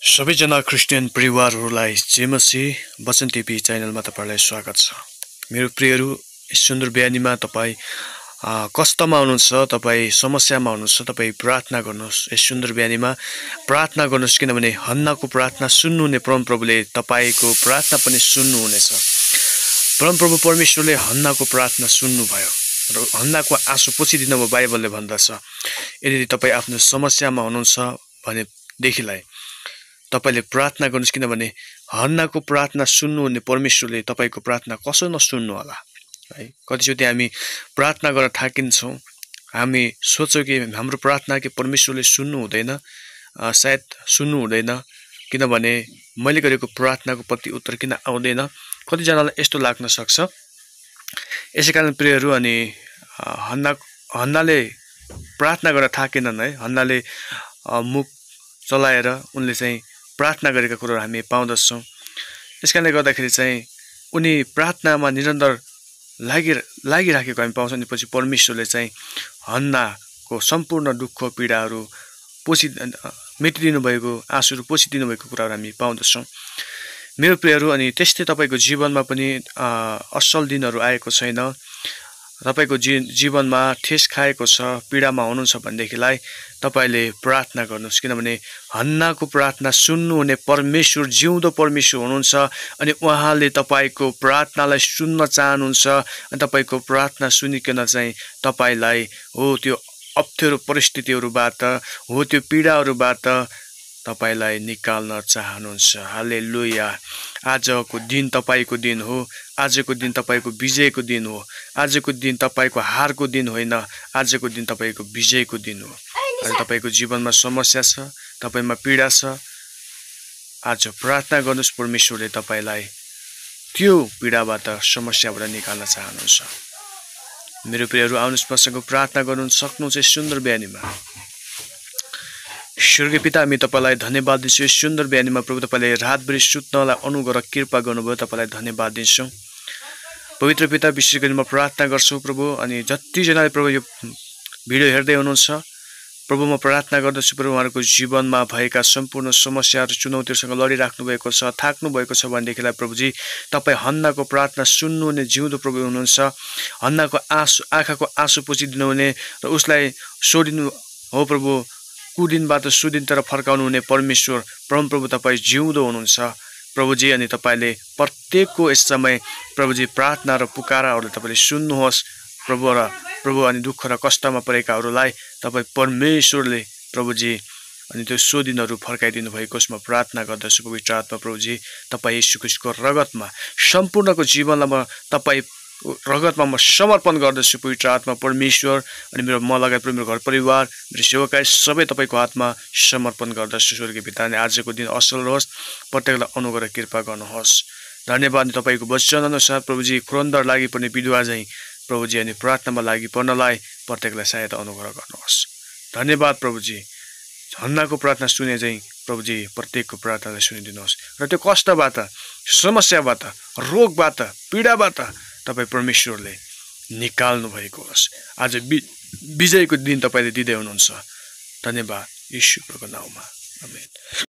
सबैजना क्रिस्चियन परिवारहरूलाई जेमसी वचन टिभी च्यानलमा तपाईलाई स्वागत छ। मेरो प्रियहरू, यस सुन्दर बिहानीमा तपाईँ कष्टमा हुनुहुन्छ, तपाईँ समस्यामा हुनुहुन्छ, तपाईँ प्रार्थना गर्नुहोस्। यस सुन्दर बिहानीमा प्रार्थना गर्नुहोस्, किनभने हन्नाको प्रार्थना सुन्नुहुने परमप्रभुले तपाईँको प्रार्थना पनि सुन्नुहुनेछ। परमप्रभु परमेश्वरले हन्नाको प्रार्थना सुन्नुभयो र हन्नाको आँसु पोछिदिनु भयो। बाइबलले भन्दछ, यदि तपाईँ आफ्नो समस्यामा हुनुहुन्छ भनेदेखिलाई तपाईले प्रार्थना गर्नुहोस्, किनभने हन्नाको प्रार्थना सुन्नुहुने परमेश्वरले तपाईको प्रार्थना कसो नसुन्नु होला है। कतिचोटि हामी प्रार्थना गर्न थाकिन्छौँ, हामी सोच्छौँ कि हाम्रो प्रार्थना के परमेश्वरले सुन्नु हुँदैन, सायद सुन्नु हुँदैन, किनभने मैले गरेको प्रार्थनाको प्रति उत्तर किन आउँदैन। कतिजनालाई यस्तो लाग्न सक्छ। यसैकारण प्रियहरू, अनि हन्नाले प्रार्थना गर्न थाकेनन् है। हन्नाले मुख चलाएर उनले चाहिँ प्रार्थना गरेका कुराहरू हामी पाउँदछौँ। यसकारणले गर्दाखेरि चाहिँ उनी प्रार्थनामा निरन्तर लागिराखेको हामी पाउँछौँ। अनि पछि परमेश्वरले चाहिँ हन्नाको सम्पूर्ण दुःख पीडाहरू मेटिदिनु भएको, आँसुहरू पोछिदिनु भएको कुराहरू हामी पाउँदछौँ। मेरो प्रियहरू, अनि त्यस्तै तपाईँको जीवनमा पनि असल दिनहरू आएको छैन, तपाईँको जीवनमा ठेस खाएको छ, पीडामा हुनुहुन्छ भनेदेखिलाई तपाईँले प्रार्थना गर्नुहोस्, किनभने हन्नाको प्रार्थना सुन्नुहुने परमेश्वर जिउँदो परमेश्वर हुनुहुन्छ। अनि उहाँले तपाईँको प्रार्थनालाई सुन्न चाहनुहुन्छ। अनि तपाईँको प्रार्थना सुनिकन चाहिँ तपाईँलाई त्यो अप्ठ्यारो परिस्थितिहरूबाट, त्यो पीडाहरूबाट तपाईलाई निकाल्न चाहनुहुन्छ। हालेलुया। आजको दिन तपाईको दिन हो। आजको दिन तपाईको विजयको दिन हो। आजको दिन तपाईको हारको दिन होइन, आजको दिन तपाईको विजयको दिन हो। अनि तपाईको जीवनमा समस्या छ, तपाईमा पीडा छ, आज प्रार्थना गर्नुहोस्, परमेश्वरले तपाईलाई त्यो पीडाबाट, समस्याबाट निकाल्न चाहनुहुन्छ। मेरो प्रियहरू, आउनुहोस् मसँग प्रार्थना गर्नु सक्नुहुन्छ। सुन्दर बिहानीमा स्वर्गीय पिता, हामी तपाईलाई धन्यवाद दिन्छौँ। यस सुन्दर बिहानीमा प्रभु तपाईले रातभरि सुत्नलाई अनुग्रह कृपा गर्नुभयो, तपाईलाई धन्यवाद दिन्छौँ। पवित्र पिता, विशेष गरी म प्रार्थना गर्छु प्रभु, अनि जतिजनाले प्रभु यो भिडियो हेर्दै हुनुहुन्छ प्रभु, म प्रार्थना गर्दछु प्रभु, उहाँहरूको जीवनमा भएका सम्पूर्ण समस्याहरू, चुनौतीहरूसँग लडिराख्नु भएको छ, थाक्नु भएको छ भनेदेखिलाई प्रभुजी तपाईँ हन्नाको प्रार्थना सुन्नुहुने जिउँदो प्रभु हुनुहुन्छ। हन्नाको आँखाको आँसु पोछिदिनु हुने र उसलाई सोधिनु हो प्रभु, कुदिनबाट सुदिनतिर फर्काउनु हुने परमेश्वर परमप्रभु तपाईँ जिउँदो हुनुहुन्छ प्रभुजी। अनि तपाईँले प्रत्येकको यस समय प्रभुजी प्रार्थना र पुकाराहरूलाई तपाईँले सुन्नुहोस् प्रभु। अनि दुःख र कष्टमा परेकाहरूलाई तपाईँ परमेश्वरले प्रभुजी अनि त्यो सोधिनहरू फर्काइदिनु भएको म प्रार्थना गर्दछु। पवित्र आत्मा प्रभुजी, तपाईँ यीशु ख्रीष्टको रगतमा सम्पूर्णको जीवनलाई म तपाईँ रगतमा म समर्पण गर्दछु पवित्र आत्मा परमेश्वर। अनि म लगायत मेरो घर परिवार, मेरो सेवकाई सबै तपाईँको हातमा समर्पण गर्दछु स्वर्गीय पिता। अनि आजको दिन असल रहोस्, प्रत्येकलाई अनुग्रह कृपा गर्नुहोस्। धन्यवाद तपाईँको वचन अनुसार प्रभुजी, खुरन्दर लागि पर्ने विधवा चाहिँ प्रभुजी अनि प्रार्थनामा लागि पर्नलाई प्रत्येकलाई सहायता अनुग्रह गर्नुहोस्। धन्यवाद प्रभुजी। हन्नाको प्रार्थना सुने चाहिँ प्रभुजी प्रत्येकको प्रार्थनालाई सुनिदिनुहोस् र त्यो कष्टबाट, समस्याबाट, रोगबाट, पीडाबाट तपाईँ परमेश्वरले निकाल्नु भएको होस्। आज विजयको दिन तपाईँले दिँदै हुनुहुन्छ। धन्यवाद यीशुको नाउँमा, आमेन।